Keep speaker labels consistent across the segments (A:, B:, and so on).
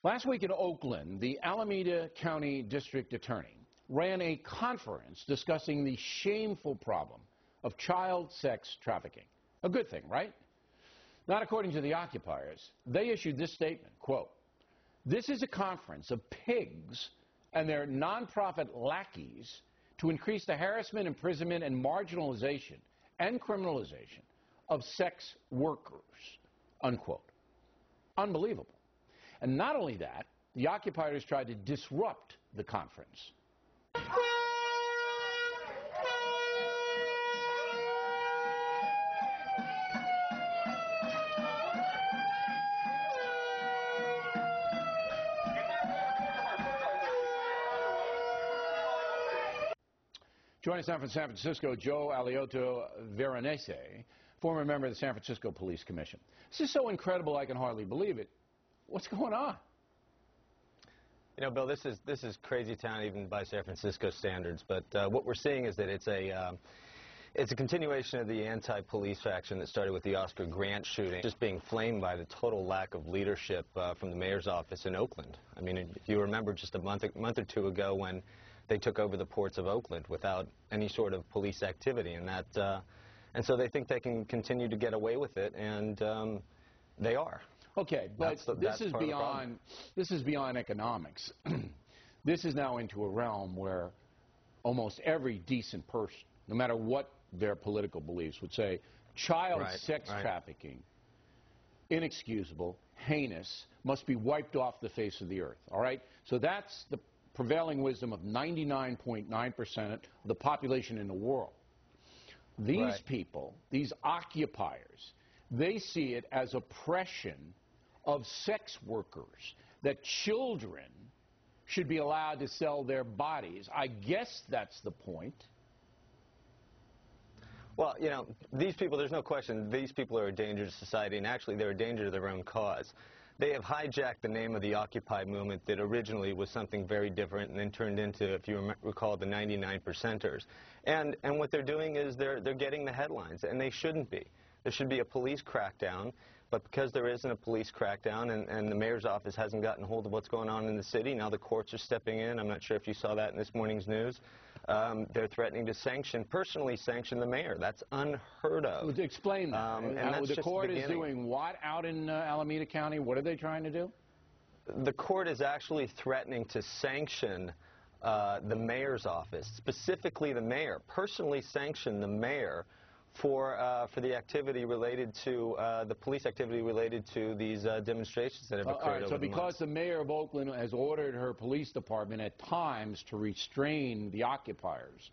A: Last week in Oakland, the Alameda County District Attorney ran a conference discussing the shameful problem of child sex trafficking. A good thing, right? Not according to the occupiers. They issued this statement, quote, "This is a conference of pigs and their nonprofit lackeys to increase the harassment, imprisonment, and marginalization and criminalization of sex workers," unquote. Unbelievable. And not only that, the occupiers tried to disrupt the conference. Joining us now from San Francisco, Joe Alioto Veronese, former member of the San Francisco Police Commission. This is so incredible I can hardly believe it. What's going on?
B: You know, Bill, this is crazy town even by San Francisco standards. But what we're seeing is that it's a continuation of the anti-police faction that started with the Oscar Grant shooting, just being flamed by the total lack of leadership from the mayor's office in Oakland. I mean, if you remember just a month or two ago when they took over the ports of Oakland without any sort of police activity, and so they think they can continue to get away with it, and they are.
A: Okay, but this is beyond economics. This is now into a realm where almost every decent person, no matter what their political beliefs, would say child sex trafficking, inexcusable, heinous, must be wiped off the face of the earth. All right? So that's the prevailing wisdom of 99.9% of the population in the world. These people, these occupiers, they see it as oppression of sex workers, that children should be allowed to sell their bodies. I guess that's the point.
B: Well, you know, these people, there's no question, these people are a danger to society, and actually they're a danger to their own cause. They have hijacked the name of the Occupy movement that originally was something very different and then turned into, if you recall, the 99%ers. And what they're doing is they're getting the headlines, and they shouldn't be. There should be a police crackdown, but because there isn't a police crackdown and the mayor's office hasn't gotten hold of what's going on in the city, now the courts are stepping in. I'm not sure if you saw that in this morning's news. They're threatening to personally sanction the mayor. That's unheard of.
A: Explain that. The court is doing what out in Alameda County? What are they trying to do?
B: The court is actually threatening to sanction the mayor's office, specifically the mayor, personally sanction the mayor for the activity related to the police activity related to these demonstrations that have occurred over the months.
A: So because the mayor of Oakland has ordered her police department at times to restrain the occupiers,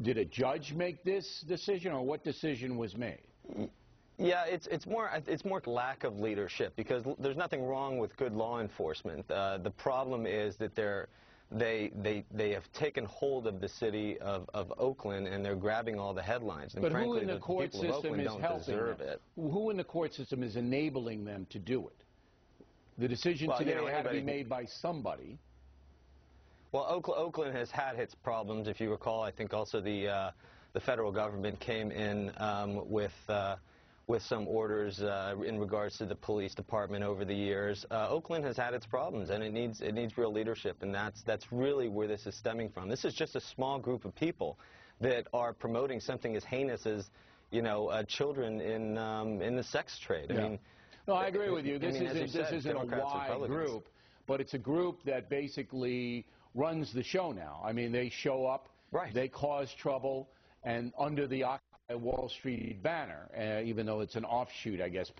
A: did a judge make this decision, or what decision was made?
B: Yeah, it's more lack of leadership, because there's nothing wrong with good law enforcement. The problem is that they have taken hold of the city of Oakland, and they're grabbing all the headlines. And
A: but
B: frankly,
A: who in the court system is helping them? Who in the court system is enabling them to do it? The decision today had to be made by somebody.
B: Well, Oakland has had its problems. If you recall, I think also the federal government came in with some orders in regards to the police department over the years. Oakland has had its problems, and it needs real leadership, and that's really where this is stemming from. This is just a small group of people that are promoting something as heinous as, you know, children in the sex trade.
A: Yeah.
B: I mean,
A: no, I agree with you. This isn't a wide group, but it's a group that basically runs the show now. I mean, they show up, they cause trouble, and under the Occupy Wall Street banner, even though it's an offshoot, I guess,